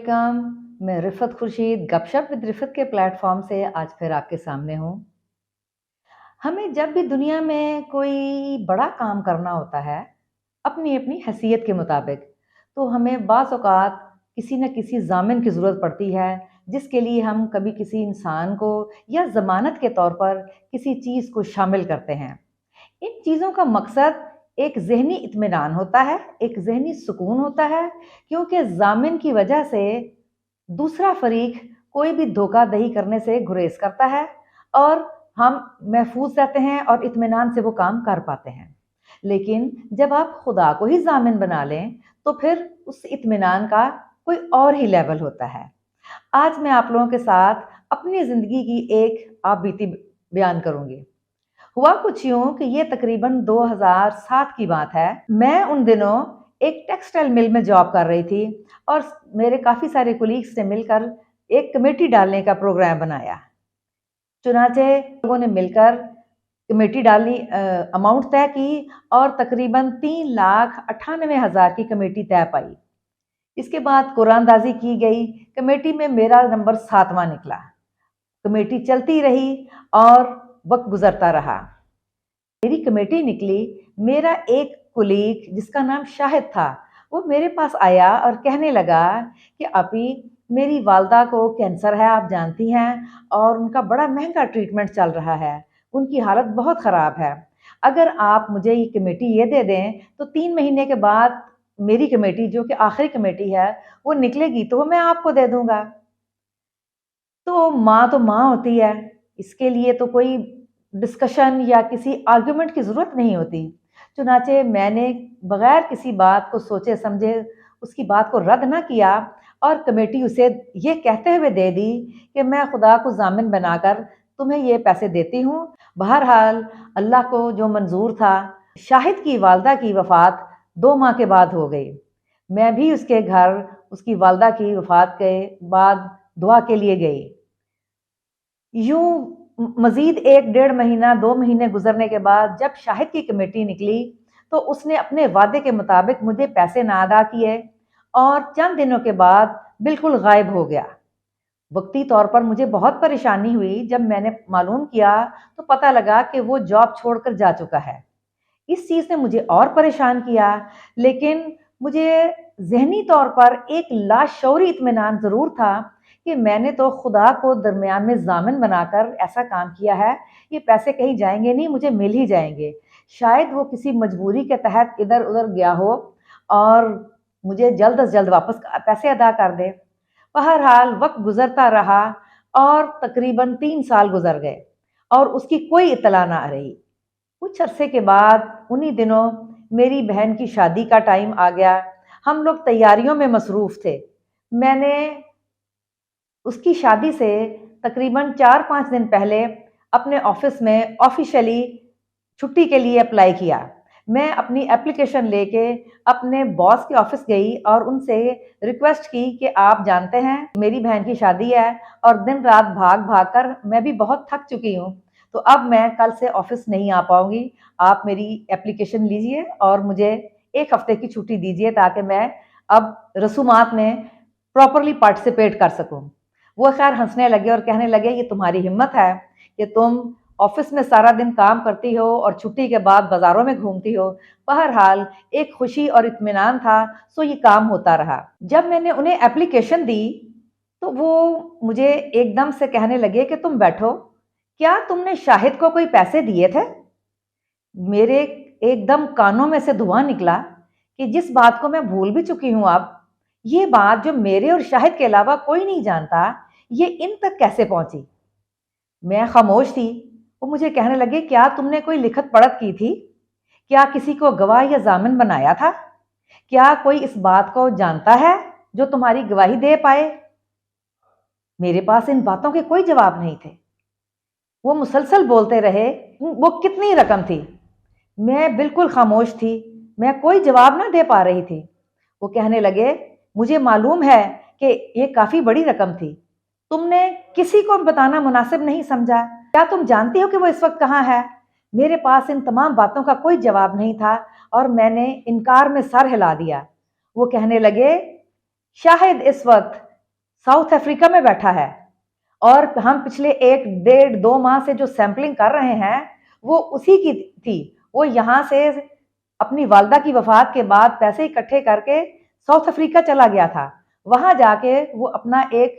वालेकुम। मैं रिफ़त खुर्शीद गपशप विद रिफ़त के प्लेटफ़ॉर्म से आज फिर आपके सामने हूँ। हमें जब भी दुनिया में कोई बड़ा काम करना होता है, अपनी-अपनी हैसियत के मुताबिक, तो हमें बाज़ औक़ात किसी न किसी ज़ामिन की ज़रूरत पड़ती है, जिसके लिए हम कभी किसी इंसान को या ज़मानत के तौर पर किसी चीज़ को शामिल करते हैं। इन चीज़ों का मकसद एक ज़हनी इत्मीनान होता है, एक ज़हनी सुकून होता है, क्योंकि ज़ामिन की वजह से दूसरा फ़रीक कोई भी धोखाधड़ी करने से गुरेज़ करता है और हम महफूज़ रहते हैं और इत्मीनान से वो काम कर पाते हैं। लेकिन जब आप खुदा को ही ज़ामिन बना लें, तो फिर उस इत्मीनान का कोई और ही लेवल होता है। आज मैं आप लोगों के साथ अपनी ज़िंदगी की एक आप बीती बयान करूँगी। हुआ कुछ यूँ कि ये तकरीबन 2007 की बात है। मैं उन दिनों एक टेक्सटाइल मिल में जॉब कर रही थी और मेरे काफ़ी सारे कोलीग्स ने मिलकर एक कमेटी डालने का प्रोग्राम बनाया। चुनांचे लोगों ने मिलकर कमेटी डाली, अमाउंट तय की और तकरीबन 3,98,000 की कमेटी तय पाई। इसके बाद कुरानदाज़ी की गई। कमेटी में मेरा नंबर 7वां निकला। कमेटी चलती रही और वक्त गुजरता रहा। मेरी कमेटी निकली। मेरा एक कुलीग जिसका नाम शाहिद था, वो मेरे पास आया और कहने लगा कि अभी मेरी वालदा को कैंसर है, आप जानती हैं, और उनका बड़ा महंगा ट्रीटमेंट चल रहा है, उनकी हालत बहुत ख़राब है। अगर आप मुझे ये कमेटी ये दे दें तो 3 महीने के बाद मेरी कमेटी, जो कि आखिरी कमेटी है, वो निकलेगी तो वो मैं आपको दे दूंगा। तो माँ होती है, इसके लिए तो कोई डिस्कशन या किसी आर्गुमेंट की ज़रूरत नहीं होती। चुनाचे मैंने बगैर किसी बात को सोचे समझे उसकी बात को रद्द ना किया और कमेटी उसे ये कहते हुए दे दी कि मैं खुदा को ज़ामिन बनाकर तुम्हें ये पैसे देती हूँ। बहरहाल अल्लाह को जो मंजूर था, शाहिद की वालदा की वफ़ात 2 माह के बाद हो गई। मैं भी उसके घर उसकी वालदा की वफ़ात के बाद दुआ के लिए गई। यूँ मज़ीद 1 डेढ़ महीना 2 महीने गुज़रने के बाद जब शाहिद की कमेटी निकली, तो उसने अपने वादे के मुताबिक मुझे पैसे ना अदा किए और चंद दिनों के बाद बिल्कुल गायब हो गया। वक़्ती तौर पर मुझे बहुत परेशानी हुई। जब मैंने मालूम किया तो पता लगा कि वो जॉब छोड़कर जा चुका है। इस चीज़ ने मुझे और परेशान किया, लेकिन मुझे ज़हनी तौर पर एक लाशऊरी इत्मीनान ज़रूर था कि मैंने तो खुदा को दरमियान में ज़ामिन बनाकर ऐसा काम किया है, ये पैसे कहीं जाएँगे नहीं, मुझे मिल ही जाएँगे। शायद वो किसी मजबूरी के तहत इधर-उधर गया हो और मुझे जल्द से जल्द वापस पैसे अदा कर दे। बहरहाल वक़्त गुज़रता रहा और तकरीबन 3 साल गुज़र गए और उसकी कोई इत्तला ना रही। कुछ अरसे के बाद उन्हीं दिनों मेरी बहन की शादी का टाइम आ गया। हम लोग तैयारियों में मसरूफ़ थे। मैंने उसकी शादी से तकरीबन 4-5 दिन पहले अपने ऑफ़िस में ऑफ़िशियली छुट्टी के लिए अप्लाई किया। मैं अपनी एप्लीकेशन लेके अपने बॉस के ऑफ़िस गई और उनसे रिक्वेस्ट की कि आप जानते हैं मेरी बहन की शादी है और दिन-रात भाग-भाग कर मैं भी बहुत थक चुकी हूँ। तो अब मैं कल से ऑफ़िस नहीं आ पाऊँगी। आप मेरी एप्लीकेशन लीजिए और मुझे 1 हफ़्ते की छुट्टी दीजिए ताकि मैं अब रसूमात में प्रॉपर्ली पार्टिसिपेट कर सकूँ। वो ख़ैर हँसने लगे और कहने लगे, ये तुम्हारी हिम्मत है कि तुम ऑफिस में सारा दिन काम करती हो और छुट्टी के बाद बाज़ारों में घूमती हो। बहरहाल एक खुशी और इत्मीनान था, सो ये काम होता रहा। जब मैंने उन्हें एप्लीकेशन दी, तो वो मुझे एकदम से कहने लगे कि तुम बैठो, क्या तुमने शाहिद को कोई पैसे दिए थे? मेरे एकदम कानों में से धुआँ निकला कि जिस बात को मैं भूल भी चुकी हूँ अब, ये बात जो मेरे और शाहिद के अलावा कोई नहीं जानता, ये इन तक कैसे पहुँची? मैं खामोश थी। वो मुझे कहने लगे, क्या तुमने कोई लिखत पढ़त की थी? क्या किसी को गवाह या ज़ामिन बनाया था? क्या कोई इस बात को जानता है जो तुम्हारी गवाही दे पाए? मेरे पास इन बातों के कोई जवाब नहीं थे। वो मुसलसल बोलते रहे। वो कितनी रकम थी? मैं बिल्कुल खामोश थी। मैं कोई जवाब ना दे पा रही थी। वो कहने लगे, मुझे मालूम है कि ये काफ़ी बड़ी रकम थी। तुमने किसी को बताना मुनासिब नहीं समझा। क्या तुम जानती हो कि वो इस वक्त कहाँ है? मेरे पास इन तमाम बातों का कोई जवाब नहीं था और मैंने इनकार में सर हिला दिया। वो कहने लगे, शाहिद इस वक्त साउथ अफ्रीका में बैठा है और हम पिछले 1 डेढ़ 2 माह से जो सैंपलिंग कर रहे हैं वो उसी की थी। वो यहाँ से अपनी वालिदा की वफ़ात के बाद पैसे इकट्ठे करके साउथ अफ्रीका चला गया था। वहाँ जाके वो अपना एक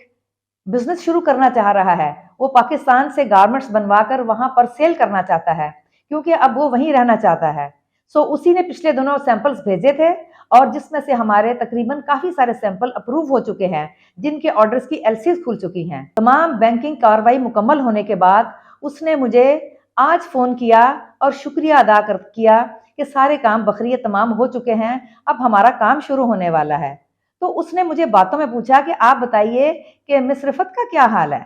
बिज़नेस शुरू करना चाह रहा है। वो पाकिस्तान से गारमेंट्स बनवाकर वहाँ पर सेल करना चाहता है, क्योंकि अब वो वहीं रहना चाहता है। सो उसी ने पिछले दिनों सैंपल्स भेजे थे और जिसमें से हमारे तकरीबन काफ़ी सारे सैंपल अप्रूव हो चुके हैं, जिनके ऑर्डर्स की एलसीज खुल चुकी हैं। तमाम बैंकिंग कार्रवाई मुकम्मल होने के बाद उसने मुझे आज फ़ोन किया और शुक्रिया अदा किया कि सारे काम बखरियत तमाम हो चुके हैं, अब हमारा काम शुरू होने वाला है। तो उसने मुझे बातों में पूछा कि आप बताइए कि मिस रिफ़त का क्या हाल है?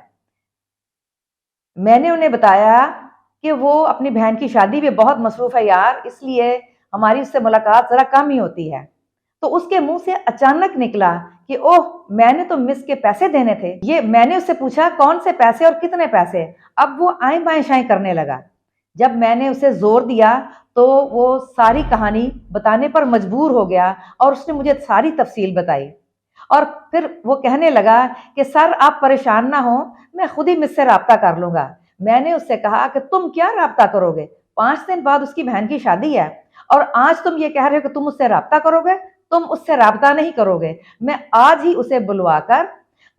मैंने उन्हें बताया कि वो अपनी बहन की शादी में बहुत मसरूफ़ है यार, इसलिए हमारी उससे मुलाकात ज़रा कम ही होती है। तो उसके मुँह से अचानक निकला कि ओह! मैंने तो मिस के पैसे देने थे। ये मैंने उससे पूछा कौन से पैसे और कितने पैसे? अब वो आएँ-बाएँ-शाएँ करने लगा। जब मैंने उसे ज़ोर दिया तो वो सारी कहानी बताने पर मजबूर हो गया और उसने मुझे सारी तफ़सील बताई। और फिर वो कहने लगा कि सर आप परेशान ना हो, मैं खुद ही मिस से राब्ता कर लूँगा। मैंने उससे कहा कि तुम क्या राब्ता करोगे? 5 दिन बाद उसकी बहन की शादी है और आज तुम ये कह रहे हो कि तुम उससे राब्ता करोगे? तुम उससे राब्ता नहीं करोगे। मैं आज ही उसे बुलवाकर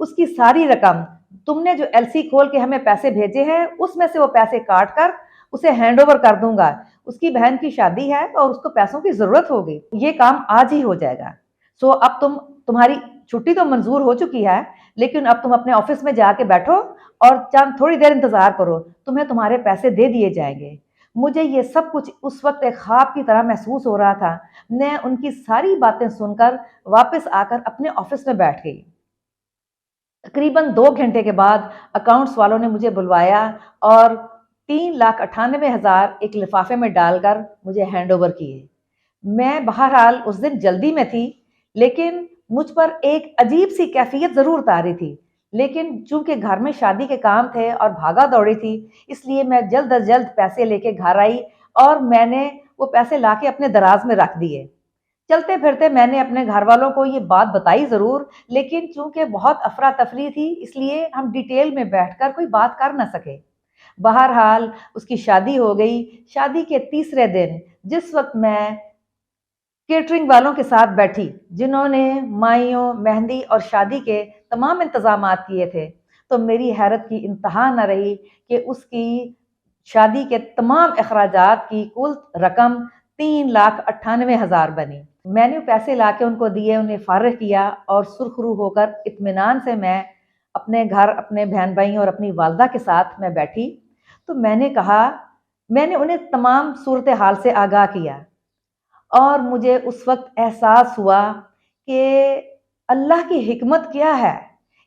उसकी सारी रकम, तुमने जो एलसी खोल के हमें पैसे भेजे हैं, उसमें से वो पैसे काट कर उसे हैंडओवर कर दूँगा। उसकी बहन की शादी है और उसको पैसों की ज़रूरत होगी। ये काम आज ही हो जाएगा। सो अब तुम्हारी छुट्टी तो मंजूर हो चुकी है, लेकिन अब तुम अपने ऑफिस में जाके बैठो और चंद थोड़ी देर इंतजार करो, तुम्हें तुम्हारे पैसे दे दिए जाएंगे। मुझे ये सब कुछ उस वक्त एक ख्वाब की तरह महसूस हो रहा था। मैं उनकी सारी बातें सुनकर वापस आकर अपने ऑफिस में बैठ गई। तकरीबन 2 घंटे के बाद अकाउंट्स वालों ने मुझे बुलवाया और 3,98,000 एक लिफाफे में डालकर मुझे हैंड ओवर किए। मैं बहरहाल उस दिन जल्दी में थी, लेकिन मुझ पर एक अजीब सी कैफियत ज़रूर तारी थी। लेकिन चूंकि घर में शादी के काम थे और भागा दौड़ी थी, इसलिए मैं जल्द अज जल्द पैसे लेके घर आई और मैंने वो पैसे लाके अपने दराज में रख दिए। चलते फिरते मैंने अपने घर वालों को ये बात बताई ज़रूर, लेकिन चूंकि बहुत अफरा तफरी थी, इसलिए हम डिटेल में बैठकर कोई बात कर न सके। बहरहाल उसकी शादी हो गई। शादी के तीसरे दिन जिस वक्त मैं केटरिंग वालों के साथ बैठी, जिन्होंने माइयों, मेहंदी और शादी के तमाम इंतजामात किए थे, तो मेरी हैरत की इंतहा न रही कि उसकी शादी के तमाम अखराजात की कुल रकम 3,98,000 बनी। मैंने पैसे लाके उनको दिए, उन्हें फारिग किया और सुरखरू होकर इत्मीनान से मैं अपने घर, अपने बहन भाई और अपनी वालदा के साथ मैं बैठी। तो मैंने उन्हें तमाम सूरत हाल से आगाह किया और मुझे उस वक्त एहसास हुआ कि अल्लाह की हिकमत क्या है,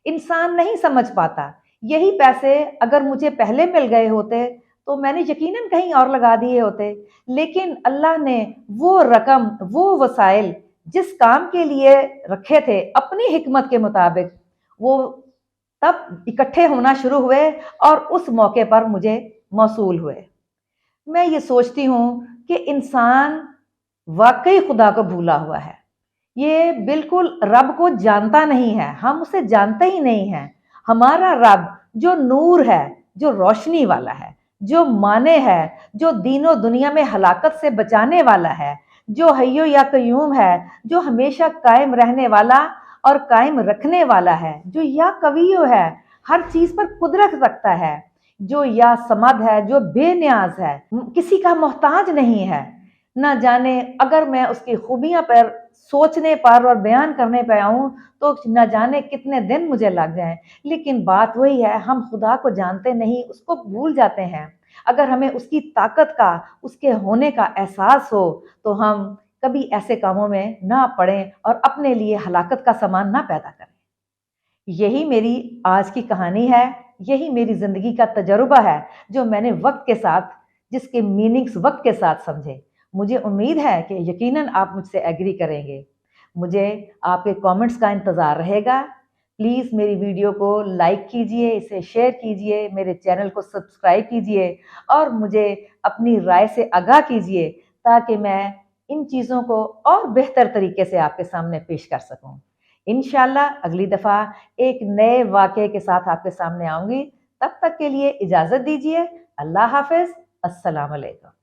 इंसान नहीं समझ पाता। यही पैसे अगर मुझे पहले मिल गए होते तो मैंने यकीनन कहीं और लगा दिए होते, लेकिन अल्लाह ने वो रकम, वो वसाइल जिस काम के लिए रखे थे अपनी हिकमत के मुताबिक, वो तब इकट्ठे होना शुरू हुए और उस मौके पर मुझे मौसूल हुए। मैं ये सोचती हूँ कि इंसान वाकई खुदा को भूला हुआ है। ये बिल्कुल रब को जानता नहीं है, हम उसे जानते ही नहीं हैं। हमारा रब जो नूर है, जो रोशनी वाला है, जो माने है, जो दीनों दुनिया में हलाकत से बचाने वाला है, जो हय्यो या कयूम है, जो हमेशा कायम रहने वाला और कायम रखने वाला है, जो या कवियो है, हर चीज पर कुदरत रखता है, जो या समद है, जो बेनियाज है, किसी का मोहताज नहीं है। ना जाने अगर मैं उसकी खूबियां पर सोचने पर और बयान करने पे आऊं तो न जाने कितने दिन मुझे लग जाएं। लेकिन बात वही है, हम खुदा को जानते नहीं, उसको भूल जाते हैं। अगर हमें उसकी ताकत का, उसके होने का एहसास हो तो हम कभी ऐसे कामों में ना पड़ें और अपने लिए हलाकत का सामान ना पैदा करें। यही मेरी आज की कहानी है, यही मेरी जिंदगी का तजुर्बा है, जो मैंने वक्त के साथ, जिसके मीनिंग्स वक्त के साथ समझे। मुझे उम्मीद है कि यकीनन आप मुझसे एग्री करेंगे। मुझे आपके कमेंट्स का इंतज़ार रहेगा। प्लीज़ मेरी वीडियो को लाइक कीजिए, इसे शेयर कीजिए, मेरे चैनल को सब्सक्राइब कीजिए और मुझे अपनी राय से आगाह कीजिए, ताकि मैं इन चीज़ों को और बेहतर तरीके से आपके सामने पेश कर सकूं। انشاءاللہ اگلی دفعہ ایک نئے واقعے کے ساتھ آپ کے سامنے آؤں گی. تب تک کے لیے اجازت دیجیے. اللہ حافظ. السلام علیکم.